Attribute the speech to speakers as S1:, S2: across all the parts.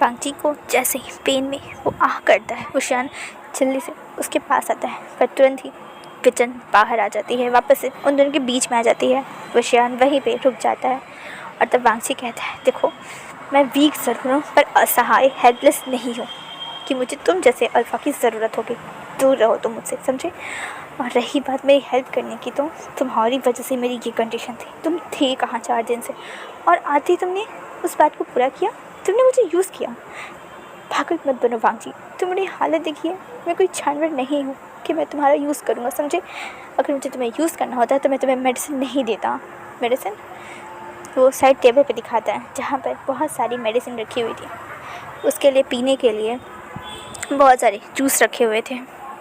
S1: वांगची को जैसे ही पेन में वो आह करता है, वुशियान जल्दी से उसके पास आता है, पर तुरंत ही किचन बाहर आ जाती है, वापस से उन दोनों के बीच में आ जाती है। वुशियान वहीं पे रुक जाता है और तब वांगची कहता है, देखो मैं वीक ज़रूर हूँ पर असहाय हेल्पलेस नहीं हूँ कि मुझे तुम जैसे अल्फ़ा की ज़रूरत होगी। दूर रहो तुम मुझसे, समझे। और रही बात मेरी हेल्प करने की, तो तुम्हारी वजह से मेरी ये कंडीशन थी। तुम थे कहाँ 4 दिन से, और आते ही तुमने उस बात को पूरा किया। तुमने मुझे यूज़ किया। पागल मत बनो वांगची, तुम मेरी हालत देखिए। मैं कोई जानवर नहीं हूँ कि मैं तुम्हारा यूज़ करूँगा, समझे। अगर मुझे तुम्हें यूज़ करना होता तो मैं तुम्हें मेडिसिन नहीं देता। मेडिसिन, वो साइड टेबल पे दिखाता है जहाँ पर बहुत सारी मेडिसिन रखी हुई थी। उसके लिए पीने के लिए बहुत सारे जूस रखे हुए थे।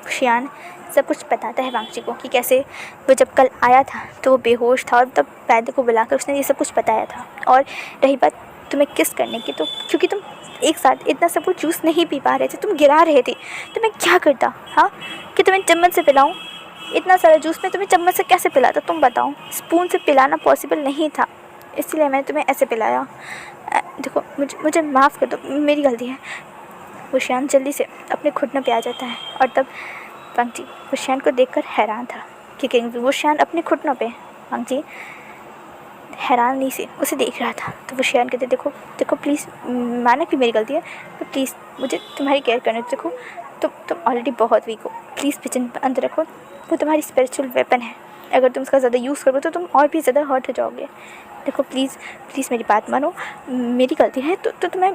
S1: शियान सब कुछ बताता है वांगची को कि कैसे वो जब कल आया था तो वो बेहोश था, और तब वैद्य को बुलाकर उसने ये सब कुछ बताया था। और रही बात तुम्हें किस करने की, तो क्योंकि तुम एक साथ इतना सब कुछ जूस नहीं पी पा रहे थे, तुम गिरा रहे थे, तो मैं क्या करता, हाँ, कि तुम्हें चम्मच से पिलाऊं। इतना सारा जूस मैं तुम्हें चम्मच से कैसे पिलाता, तुम बताओ। स्पून से पिलाना पॉसिबल नहीं था, इसलिए मैंने तुम्हें ऐसे पिलाया। देखो मुझे माफ़ कर दो, मेरी गलती है। वुशियान जल्दी से अपने घुटनों पे आ जाता है, और तब वांगची वुशियान को देखकर हैरान था क्योंकि वुशियान अपने घुटनों पे, वांगची हैरानी से उसे देख रहा था। तो वुशियान कहते, देखो देखो प्लीज़, माना कि मेरी गलती है, तो प्लीज़ मुझे तुम्हारी केयर करने दो। देखो तुम ऑलरेडी बहुत वीक हो, प्लीज़ किचन अंदर रखो, वो तुम्हारी स्पिरिचुअल वेपन है। अगर तुम उसका ज़्यादा यूज़ करोगे तो तुम और भी ज़्यादा हर्ट हो जाओगे। देखो प्लीज़ प्लीज़ मेरी बात मानो, मेरी गलती है तो मैं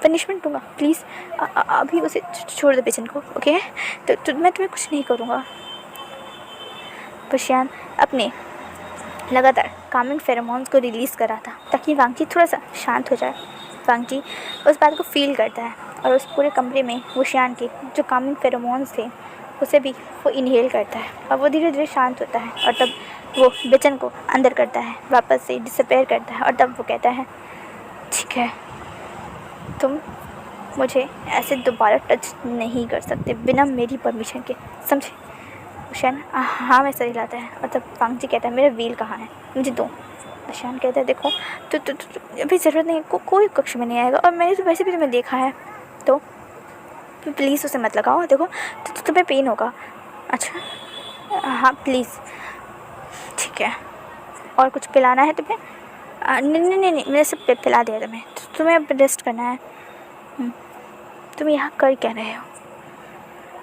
S1: पनिशमेंट दूँगा। प्लीज़ अभी उसे छोड़ दो पेशेंट को, ओके। तो मैं तुम्हें कुछ नहीं करूँगा। वुशियान अपने लगातार कामिंग फेरोमोन्स को रिलीज़ कर रहा था ताकि वांगची थोड़ा सा शांत हो जाए। वांगची उस बात को फील करता है और उस पूरे कमरे में वुशियान के जो कामिंग फेरोमोन्स थे उसे भी वो इनहेल करता है, और वो धीरे धीरे शांत होता है। और तब वो बेचन को अंदर करता है, वापस से डिसअपेयर करता है, और तब वो कहता है, ठीक है, तुम मुझे ऐसे दोबारा टच नहीं कर सकते बिना मेरी परमिशन के, समझे। वुशियान हाँ में सर हिलाता है, और तब वांगची कहता है, मेरा व्हील कहाँ है, मुझे दो। वुशियान कहता है, देखो तो अभी ज़रूरत नहीं, कोई कक्ष में नहीं आएगा, और मैंने तो वैसे भी तुम्हें देखा है, तो प्लीज़ उसे मत लगाओ। देखो तो तुम्हें पेन होगा। अच्छा हाँ प्लीज़, ठीक है। और कुछ पिलाना है तुम्हें? नहीं, मैंने सब पिला दिया तुम्हें, तो तुम्हें अब रेस्ट करना है। तुम यहाँ कर क्या रहे हो?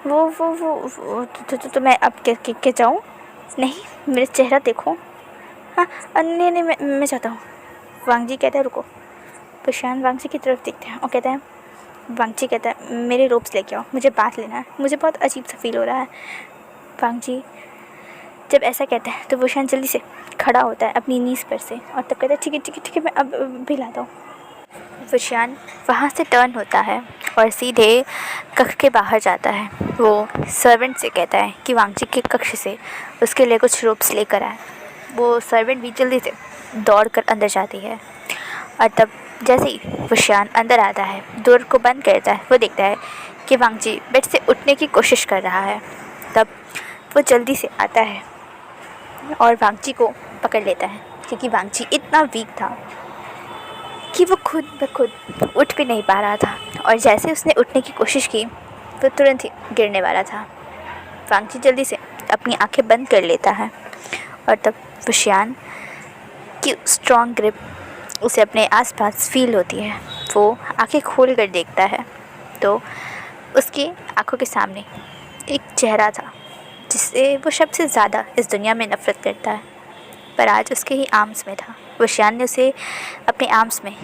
S1: वो तो मैं अब के जाऊँ? नहीं, मेरा चेहरा देखो। हाँ नहीं, मैं चाहता हूँ। वांगची कहता है, रुको। वुशियान वांगची की तरफ देखते हैं और कहते हैं, वांगची कहता है, मेरे रोप्स लेके आओ, मुझे बात लेना है, मुझे बहुत अजीब सा फील हो रहा है। वांगची जब ऐसा कहता है तो वुशियान जल्दी से खड़ा होता है अपनी नीज़ पर से, और तब कहता है, ठीक है, मैं अब भी लाता हूँ। वुशियान वहाँ से टर्न होता है और सीधे कक्ष के बाहर जाता है। वो सर्वेंट से कहता है कि वांगची के कक्ष से उसके लिए कुछ रोप्स लेकर आए। वो सर्वेंट भी जल्दी से दौड़ कर अंदर जाती है, और तब जैसे ही वुशियान अंदर आता है, डोर को बंद करता है, वो देखता है कि वांगची बेड से उठने की कोशिश कर रहा है। तब वो जल्दी से आता है और वांगची को पकड़ लेता है, क्योंकि वांगची इतना वीक था कि वो खुद ब खुद उठ भी नहीं पा रहा था, और जैसे उसने उठने की कोशिश की वो तुरंत ही गिरने वाला था। वांगची जल्दी से अपनी आंखें बंद कर लेता है, और तब वुशियान की स्ट्रॉन्ग ग्रिप उसे अपने आसपास फील होती है। वो आंखें खोल कर देखता है तो उसकी आंखों के सामने एक चेहरा था जिससे वो सबसे ज़्यादा इस दुनिया में नफ़रत करता है, पर आज उसके ही आर्म्स में था। वुशियान ने उसे अपने आर्म्स में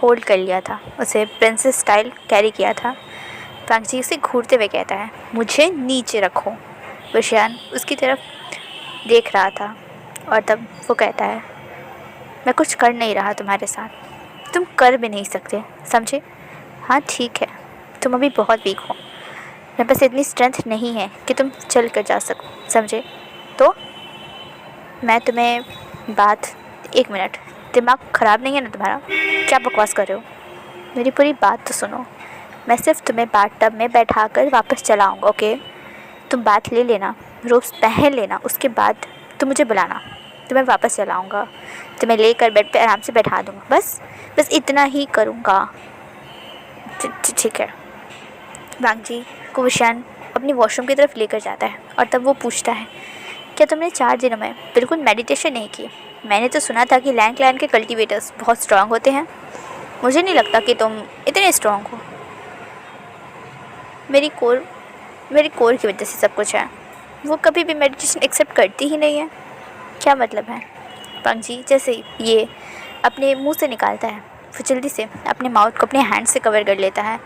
S1: होल्ड कर लिया था, उसे प्रिंसेस स्टाइल कैरी किया था। वांगची उसे घूरते हुए कहता है, मुझे नीचे रखो। वुशियान उसकी तरफ देख रहा था, और तब वो कहता है, मैं कुछ कर नहीं रहा तुम्हारे साथ, तुम कर भी नहीं सकते, समझे। हाँ ठीक है, तुम अभी बहुत वीक हो, मेरे पास इतनी स्ट्रेंथ नहीं है कि तुम चल कर जा सको, समझे। तो मैं तुम्हें बात, 1 मिनट, दिमाग ख़राब नहीं है ना तुम्हारा? क्या बकवास कर रहे हो? मेरी पूरी बात तो सुनो। मैं सिर्फ तुम्हें बाथटब में बैठा कर वापस चला आऊँगा, ओके। तुम बात ले लेना, रोब्स पहन लेना, उसके बाद तुम मुझे बुलाना, तुम्हें वापस चला आऊँगा, तुम्हें लेकर बेड पे आराम से बैठा दूँगा। बस इतना ही करूँगा। ठीक है। वांग जी को विशान अपनी वॉशरूम की तरफ लेकर जाता है और तब वो पूछता है, क्या तुमने 4 दिनों में बिल्कुल मेडिटेशन नहीं की? मैंने तो सुना था कि लैंड क्लैन के कल्टीवेटर्स बहुत स्ट्रांग होते हैं। मुझे नहीं लगता कि तुम इतने स्ट्रांग हो। मेरी कोर की वजह से सब कुछ है। वो कभी भी मेडिटेशन एक्सेप्ट करती ही नहीं है। क्या मतलब है? वांग जी जैसे ही ये अपने मुंह से निकालता है, वो जल्दी से अपने माउथ को अपने हैंड से कवर कर लेता है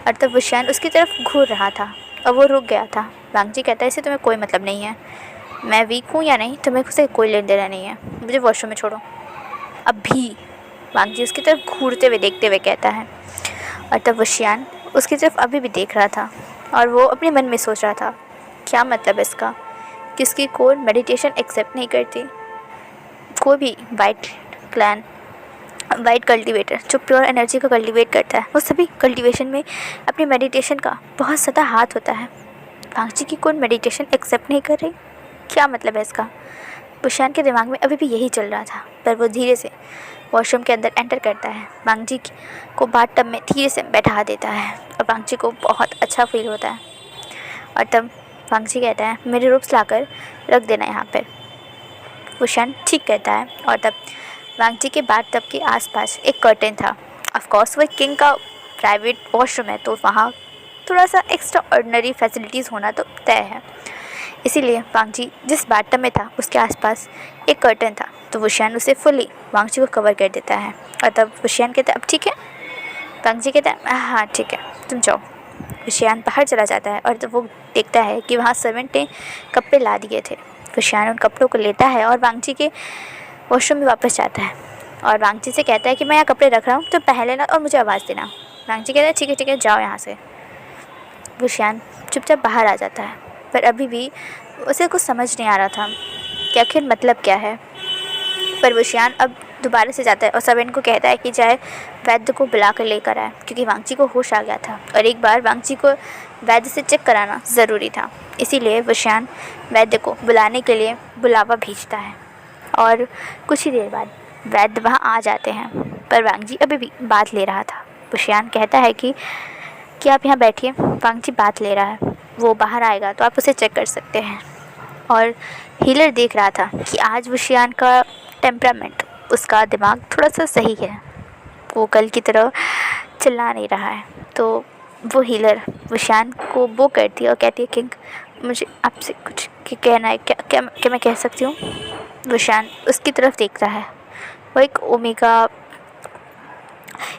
S1: और तब विशान उसकी तरफ घूर रहा था और वो रुक गया था। वांग जी कहता है, इससे तुम्हें कोई मतलब नहीं है। मैं वीक हूँ या नहीं तुम्हें उससे कोई लेन देना नहीं है। मुझे वॉशरूम में छोड़ो अभी। वांग जी उसकी तरफ घूरते हुए देखते हुए कहता है और तब विशान उसकी तरफ अभी भी देख रहा था और वो अपने मन में सोच रहा था, क्या मतलब इसका कि उसकी कोर मेडिटेशन एक्सेप्ट नहीं करती। कोई भी वाइट कल्टीवेटर जो प्योर एनर्जी को कल्टीवेट करता है, वो सभी कल्टीवेशन में अपनी मेडिटेशन का बहुत ज़्यादा हाथ होता है। वांग जी की कोर मेडिटेशन एक्सेप्ट नहीं कर रही, क्या मतलब है इसका? विशान के दिमाग में अभी भी यही चल रहा था, पर वो धीरे से वॉशरूम के अंदर एंटर करता है। वांग जी को बाथटब में धीरे से बैठा देता है और वांग जी को बहुत अच्छा फील होता है और तब वांग जी कहता है, मेरे रूप्स लाकर रख देना यहाँ पर। विशान ठीक कहता है और तब वांग जी के बाथटब के आसपास एक कर्टन था। ऑफकोर्स वो किंग का प्राइवेट वॉशरूम है, तो वहाँ थोड़ा सा एक्स्ट्रा ऑर्डिनरी फैसिलिटीज़ होना तो तय है। इसीलिए वांग जी जिस बाथटब में था उसके आसपास एक कर्टन था, तो विशान उसे फुली वांग जी को कवर कर देता है और तब विशान कहता है, अब ठीक है? वांग जी कहता है, हाँ ठीक है, तुम जाओ। विशान बाहर चला जाता है और तब वो देखता है कि वहाँ सर्वेंट ने कपड़े ला दिए थे। विशान उन कपड़ों को लेता है और वांग जी के वॉशरूम में वापस जाता है और वांग जी से कहता है कि मैं यहाँ कपड़े रख रहा हूँ, तो पहन लेना और मुझे आवाज़ देना। वांग जी कहता है, ठीक है, जाओ यहाँ से। विशान चुपचाप बाहर आ जाता है, पर अभी भी उसे कुछ समझ नहीं आ रहा था कि आखिर मतलब क्या है। पर विशान अब दोबारा से जाता है और सर्वेंट को कहता है कि चाहे वैद्य को बुला कर लेकर आए, क्योंकि वांग जी को होश आ गया था और एक बार वांग जी को वैद्य से चेक कराना ज़रूरी था। इसीलिए विशान वैद्य को बुलाने के लिए बुलावा भेजता है और कुछ ही देर बाद वैद्य वहाँ आ जाते हैं, पर वांग जी अभी भी बात ले रहा था। विशान कहता है कि आप यहाँ बैठिए। वांग जी बात ले रहा है, वो बाहर आएगा तो आप उसे चेक कर सकते हैं। और हीलर देख रहा था कि आज विशान का टेम्परामेंट, उसका दिमाग थोड़ा सा सही है, वो कल की तरह चिल्ला नहीं रहा है। तो वो हीलर विशान को वो करती है और कहती है, किंग मुझे आपसे कुछ कहना है, क्या मैं कह सकती हूँ? विशान उसकी तरफ देखता है। वो एक ओमेगा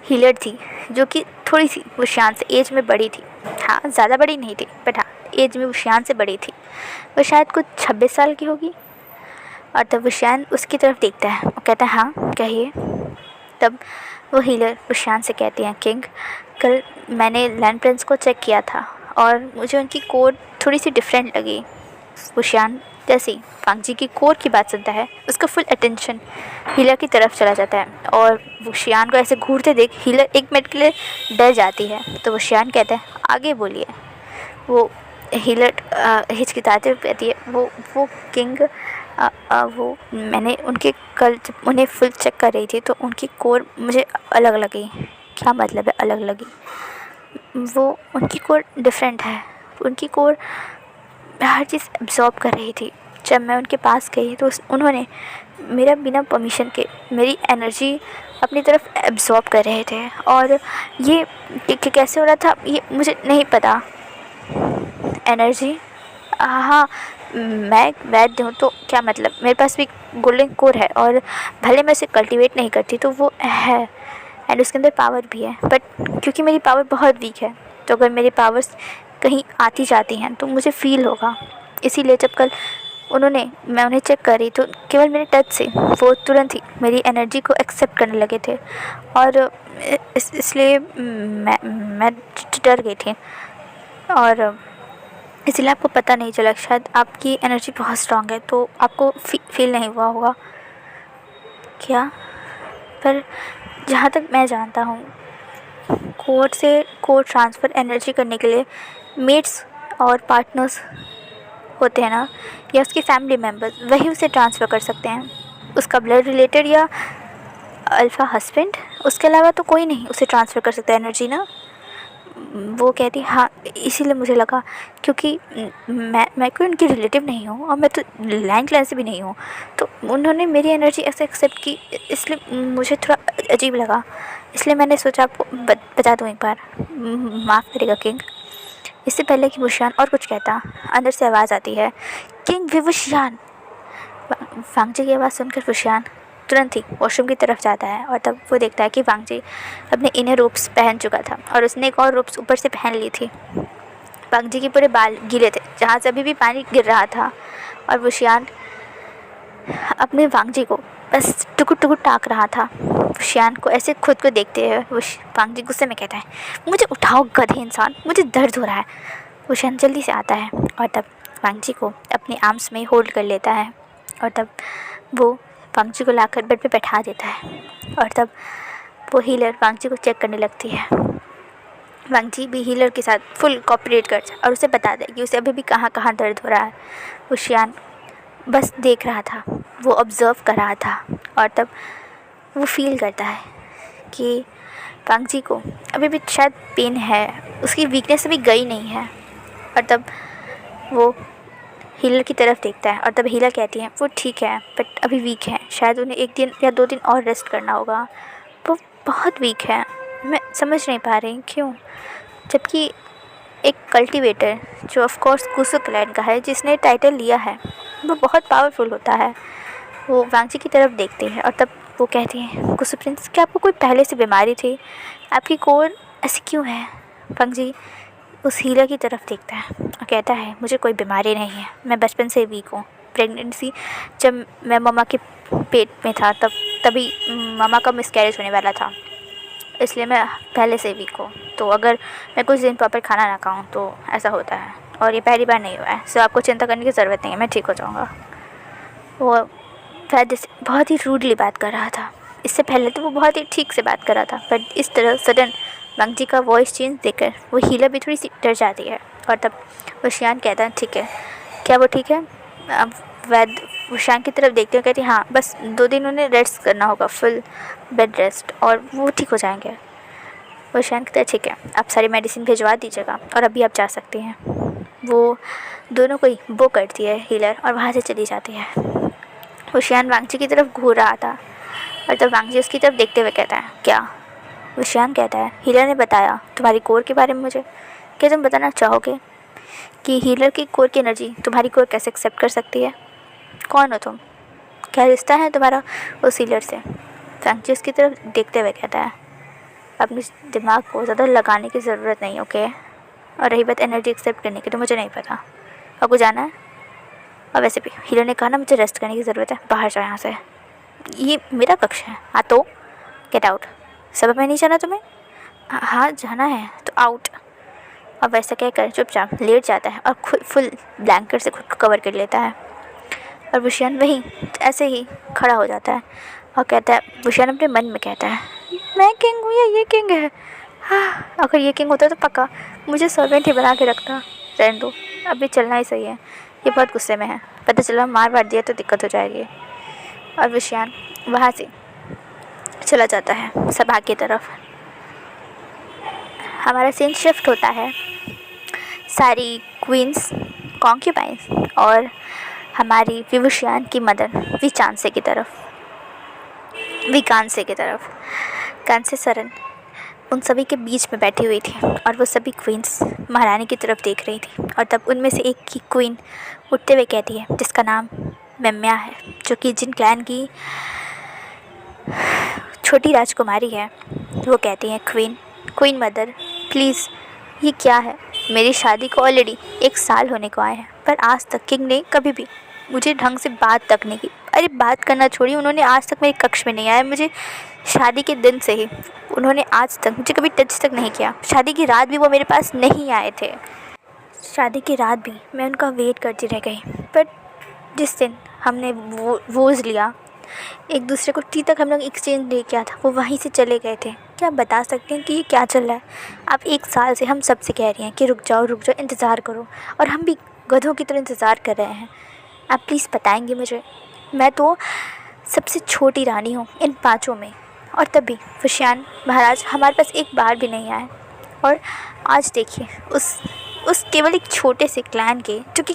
S1: हीलर थी जो कि थोड़ी सी विशान से एज में बड़ी थी। हाँ, ज़्यादा बड़ी नहीं थी, बट हाँ एज में विशान से बड़ी थी। वो शायद कुछ 26 साल की होगी। और तब विशान उसकी तरफ देखता है और कहता है, हाँ कहिए। तब वो हीलर विशान से कहती हैं, किंग कल मैंने लैंड प्रिंस को चेक किया था और मुझे उनकी कोर थोड़ी सी डिफरेंट लगी। विशान जैसे ही वांग जी की कोर की बात सुनता है, उसका फुल अटेंशन हीलर की तरफ चला जाता है और विशान को ऐसे घूरते देख हीलर 1 मिनट के लिए डर जाती है। तो विशान कहता है, आगे बोलिए। वो हीलर हिचकिचाते हुए कहती है, वो किंग वो मैंने उनके कल जब उन्हें फुल चेक कर रही थी तो उनकी कोर मुझे अलग लगी। क्या मतलब है अलग लगी? वो उनकी कोर डिफरेंट है। उनकी कोर हर चीज़ एब्जॉर्ब कर रही थी। जब मैं उनके पास गई तो उन्होंने मेरा बिना परमिशन के मेरी एनर्जी अपनी तरफ एब्जॉर्ब कर रहे थे और ये कैसे हो रहा था ये मुझे नहीं पता। एनर्जी, हाँ मैं वैद्य हूँ तो क्या मतलब, मेरे पास भी गोल्डन कोर है और भले मैं उसे कल्टीवेट नहीं करती तो वो है एंड उसके अंदर पावर भी है, बट क्योंकि मेरी पावर बहुत वीक है तो अगर मेरी पावर्स कहीं आती जाती हैं तो मुझे फील होगा। इसीलिए जब कल मैं उन्हें चेक कर रही तो केवल मेरे टच से वो तुरंत ही मेरी एनर्जी को एक्सेप्ट करने लगे थे और इसलिए मैं डर गई थी और इसलिए आपको पता नहीं चला। शायद आपकी एनर्जी बहुत स्ट्रांग है तो आपको फील नहीं हुआ होगा क्या? पर जहाँ तक मैं जानता हूँ कोर से कोर ट्रांसफ़र एनर्जी करने के लिए मेट्स और पार्टनर्स होते हैं ना, या उसकी फैमिली मेम्बर्स, वही उसे ट्रांसफ़र कर सकते हैं। उसका ब्लड रिलेटेड या अल्फ़ा हस्बैंड, उसके अलावा तो कोई नहीं उसे ट्रांसफ़र कर सकता है एनर्जी ना। वो कहती हाँ, इसीलिए मुझे लगा, क्योंकि मैं कोई उनकी रिलेटिव नहीं हूँ और मैं तो लाइन क्लास से भी नहीं हूँ, तो उन्होंने मेरी एनर्जी ऐसे एक्सेप्ट की, इसलिए मुझे थोड़ा अजीब लगा, इसलिए मैंने सोचा आपको बता दूँ एक बार। माफ़ करेगा किंग। इससे पहले कि वुशियान और कुछ कहता, अंदर से आवाज़ आती है, किंग विवुशियान। वांगजी की आवाज़ सुनकर वुशियान तुरंत ही वॉशरूम की तरफ जाता है और तब वो देखता है कि वांगजी अपने इनर रोब्स पहन चुका था और उसने एक और रोब्स ऊपर से पहन ली थी। वांगजी के पूरे बाल गीले थे जहाँ से अभी भी पानी गिर रहा था और वुशियान अपने वांगजी को बस टुकुर टुकुर ताक रहा था। वुशियान को ऐसे खुद को देखते हुए वांगजी गुस्से में कहता है, मुझे उठाओ गधे इंसान, मुझे दर्द हो रहा है। वुशियान जल्दी से आता है और तब वांगजी को अपने आर्म्स में होल्ड कर लेता है और तब वो वांगजी को लाकर बेड पे बैठा देता है और तब वो हीलर वांगजी को चेक करने लगती है। वांगजी भी हीलर के साथ फुल कोऑपरेट कर और उसे बता दे कि उसे अभी भी कहाँ कहाँ दर्द हो रहा है। वुशियान बस देख रहा था, वो ऑब्ज़र्व कर रहा था और तब वो फील करता है कि वांगजी को अभी भी शायद पेन है, उसकी वीकनेस अभी गई नहीं है। और तब वो हीलर की तरफ देखता है और तब हीलर कहती है, वो ठीक है बट अभी वीक है, शायद उन्हें 1 दिन या 2 दिन और रेस्ट करना होगा, वो बहुत वीक है। मैं समझ नहीं पा रही क्यों, जबकि एक कल्टीवेटर जो ऑफ कोर्स कुसुक क्लैन का है, जिसने टाइटल लिया है, वो बहुत पावरफुल होता है। वो वांगजी की तरफ देखती है और तब वो कहती है, कुसु प्रिंस, क्या आपको कोई पहले से बीमारी थी? आपकी कोर ऐसी क्यों है? वांगजी उस हीलर की तरफ देखता है और कहता है, मुझे कोई बीमारी नहीं है, मैं बचपन से वीक हूँ। प्रेगनेंसी जब मैं मम्मा के पेट में था तभी मम्मा का मिसकैरेज होने वाला था, इसलिए मैं पहले से वीक हूँ। तो अगर मैं कुछ दिन प्रॉपर खाना ना खाऊँ तो ऐसा होता है, और ये पहली बार नहीं हुआ है, सो आपको चिंता करने की ज़रूरत नहीं है, मैं ठीक हो जाऊँगा। वो वैद्य से बहुत ही रूडली बात कर रहा था। इससे पहले तो वो बहुत ही ठीक से बात कर रहा था, बट इस तरह सडन वांगजी का वॉइस चेंज देखकर वो हीलर भी थोड़ी सी डर जाती है और तब वुशियान कहता है, ठीक है, क्या वो ठीक है? अब वैद्य वुशियान की तरफ देखते हुए कहती है, हाँ, बस 2 दिन उन्हें रेस्ट करना होगा, फुल बेड रेस्ट, और वो ठीक हो जाएंगे। वुशियान कहता है, ठीक है, आप सारी मेडिसिन भिजवा दीजिएगा और अभी आप जा सकती हैं। वो दोनों को ही वो करती है हीलर और वहाँ से चली जाती है। वुशियान वांगजी की तरफ घूर रहा था और तब वांगजी उसकी तरफ देखते हुए कहता है, क्या? वुशियान कहता है, हीलर ने बताया तुम्हारी कोर के बारे में मुझे, क्या तुम बताना चाहोगे कि हीलर की कोर की एनर्जी तुम्हारी कोर कैसे एक्सेप्ट कर सकती है? कौन हो तुम? क्या रिश्ता है तुम्हारा उस हीलर से? वांगजी उसकी तरफ देखते हुए कहता है, अपने दिमाग को ज़्यादा लगाने की ज़रूरत नहीं, ओके? और रही बात एनर्जी एक्सेप्ट करने की, तो मुझे नहीं पता, आपको जाना है? और वैसे भी हीलर ने कहा ना, मुझे रेस्ट करने की ज़रूरत है, बाहर जाओ यहाँ से, ये मेरा कक्ष है। हाँ तो गेट आउट। सब में नहीं जाना तुम्हें? हाँ जाना है तो आउट। और वैसा कहकर चुपचाप लेट जाता है और खुद फुल ब्लैंकेट से खुद को कवर कर लेता है। और वुशियान वहीं ऐसे ही खड़ा हो जाता है और कहता है, वुशियान अपने मन में कहता है, मैं किंग हूँ या ये किंग है? हाँ, अगर ये किंग होता तो पक्का मुझे सर्वेंट ही बना के रखता। रहने दो, अभी चलना ही सही है, ये बहुत गुस्से में है, पता चला मार वार दिया तो दिक्कत हो जाएगी। और वुशियान वहाँ से चला जाता है सभा की तरफ। हमारा सीन शिफ्ट होता है सारी क्वींस, कॉन्क्यूबाइंस और हमारी विवुशियान की मदर विचांसे की तरफ, विकांसे की तरफ। कांसे सरन उन सभी के बीच में बैठी हुई थी और वो सभी क्वींस महारानी की तरफ देख रही थी। और तब उनमें से एक की क्वीन उठते हुए कहती है, जिसका नाम मेम्या है, जो कि जिन क्लैन की छोटी राजकुमारी है, वो कहती हैं, क्वीन मदर प्लीज़, ये क्या है? मेरी शादी को ऑलरेडी 1 साल होने को आए हैं, पर आज तक किंग ने कभी भी मुझे ढंग से बात तक नहीं की। अरे बात करना छोड़िए, उन्होंने आज तक मेरे कक्ष में नहीं आया। मुझे शादी के दिन से ही उन्होंने आज तक मुझे कभी टच तक नहीं किया। शादी की रात भी वो मेरे पास नहीं आए थे। शादी की रात भी मैं उनका वेट करती रह गई, बट जिस दिन हमने वोज़ लिया, एक दूसरे को टी तक हम लोग एक्सचेंज नहीं किया था, वो वहीं से चले गए थे। क्या आप बता सकते हैं कि ये क्या चल रहा है? आप 1 साल से हम सब से कह रही हैं कि रुक जाओ, इंतज़ार करो, और हम भी गधों की तरह इंतज़ार कर रहे हैं। आप प्लीज़ बताएंगे मुझे? मैं तो सबसे छोटी रानी हूँ इन 5 में, और तब भी वुशियान महाराज हमारे पास एक बार भी नहीं आए। और आज देखिए उस केवल एक छोटे से क्लैन के, जो कि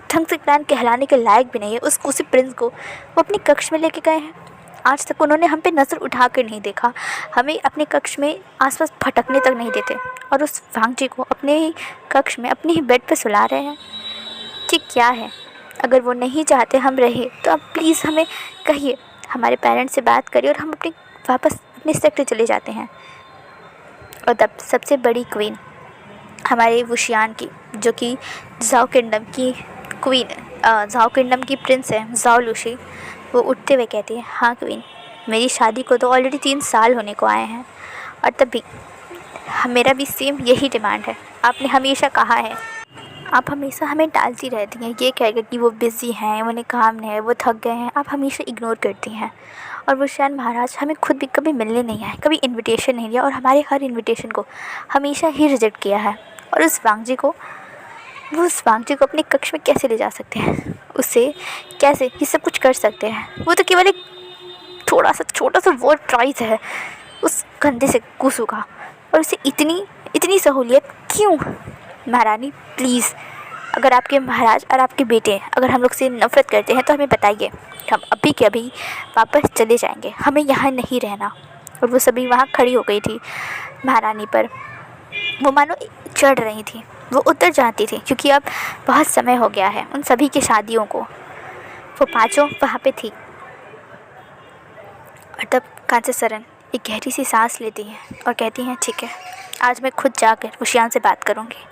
S1: ढंग से क्लैन कहलाने के लायक भी नहीं है, उसी प्रिंस को वो अपने कक्ष में लेके गए हैं। आज तक उन्होंने हम पे नज़र उठा कर नहीं देखा, हमें अपने कक्ष में आसपास भटकने तक नहीं देते, और उस वांग जी को अपने ही कक्ष में अपने ही बेड पर सुला रहे हैं। कि क्या है, अगर वो नहीं चाहते हम रहे तो आप प्लीज़ हमें कहिए, हमारे पेरेंट्स से बात करिए और हम वापस अपने सेक्टर चले जाते हैं। और तब सबसे बड़ी क्वीन हमारे वुशियान की, जो कि जाओ किंगडम की क्वीन, जाओ किंगडम की प्रिंस है, जाओ लूशी, वो उठते हुए कहती है, हाँ क्वीन, मेरी शादी को तो ऑलरेडी 3 साल होने को आए हैं, और तब भी मेरा भी सेम यही डिमांड है। आपने हमेशा कहा है, आप हमेशा हमें टालती रहती हैं, ये कह कर कि वो बिज़ी हैं, उन्हें काम नहीं है, वो थक गए हैं, आप हमेशा इग्नोर करती हैं। और वुशियान महाराज हमें खुद भी कभी मिलने नहीं आए, कभी इनविटेशन नहीं दिया, और हमारे हर इनविटेशन को हमेशा ही रिजेक्ट किया है। और उस वांग जी को अपने कक्ष में कैसे ले जा सकते हैं, उससे कैसे ये सब कुछ कर सकते हैं? वो तो केवल एक थोड़ा सा छोटा सा वर्ड प्राइज़ है उस गंदे से कुसु का, और उसे इतनी सहूलियत क्यों? महारानी प्लीज़, अगर आपके महाराज और आपके बेटे अगर हम लोग से नफ़रत करते हैं तो हमें बताइए, हम अभी के अभी वापस चले जाएंगे, हमें यहाँ नहीं रहना। और वो सभी वहाँ खड़ी हो गई थी महारानी पर, वो मानो चढ़ रही थी, वो उतर जाती थी, क्योंकि अब बहुत समय हो गया है उन सभी की शादियों को। वो 5 वहाँ पे थी। और तब कांचा सरन एक गहरी सी सांस लेती हैं और कहती हैं, ठीक है, आज मैं खुद जाकर वुशियान से बात करूँगी।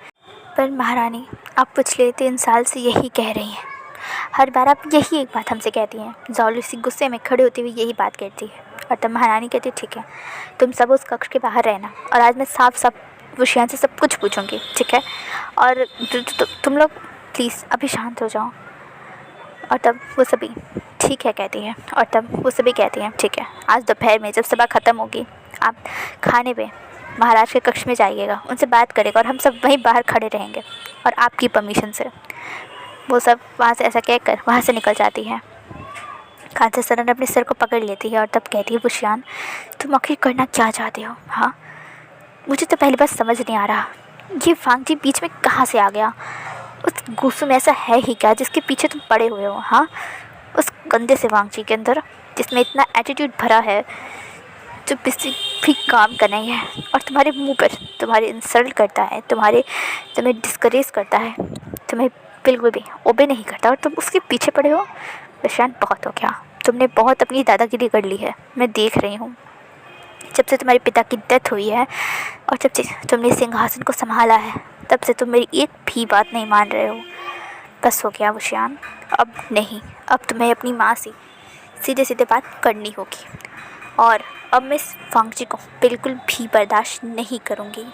S1: पर महारानी, आप पिछले 3 साल से यही कह रही हैं, हर बार आप यही एक बात हमसे कहती हैं। जाओ लूसी गुस्से में खड़े होते हुए यही बात कहती है। और तब महारानी कहती है, ठीक है, तुम सब उस कक्ष के बाहर रहना, और आज मैं साफ वुशियान से सब कुछ पूछूंगी, ठीक है? और तुम लोग प्लीज़ अभी शांत हो जाओ। और तब वो सभी ठीक है कहती है। और तब वो सभी कहती हैं, ठीक है, आज दोपहर में जब सभा ख़त्म होगी, आप खाने पे महाराज के कक्ष में जाइएगा, उनसे बात करेगा, और हम सब वहीं बाहर खड़े रहेंगे, और आपकी परमिशन से। वो सब वहाँ से ऐसा कहकर वहाँ से निकल जाती है। कांचा सरन अपने सिर को पकड़ लेती है और तब कहती है, वुशियान, तुम आखिर करना क्या चाहते हो? हाँ, मुझे तो पहली बात समझ नहीं आ रहा, ये वांग जी बीच में कहाँ से आ गया? उस गुस्सू में ऐसा है ही क्या जिसके पीछे तुम पड़े हुए हो? हाँ, उस गंदे से वांग जी के अंदर जिसमें इतना एटीट्यूड भरा है, जो किसी भी काम का नहीं है, और तुम्हारे मुंह पर तुम्हारे इंसल्ट करता है, तुम्हें डिस्करेज करता है, तुम्हें बिल्कुल भी ओबे नहीं करता, और तुम उसके पीछे पड़े हो। वुशियान, बहुत हो गया, तुमने बहुत अपनी दादागिरी कर ली है, मैं देख रही हूँ। जब से तुम्हारे पिता की डेथ हुई है और जब से तुमने सिंहासन को संभाला है, तब से तुम मेरी एक भी बात नहीं मान रहे हो। बस हो गया वुशियान, अब नहीं, अब तुम्हें अपनी माँ से सीधे सीधे बात करनी होगी, और अब मैं इस वांग जी को बिल्कुल भी बर्दाश्त नहीं करूँगी।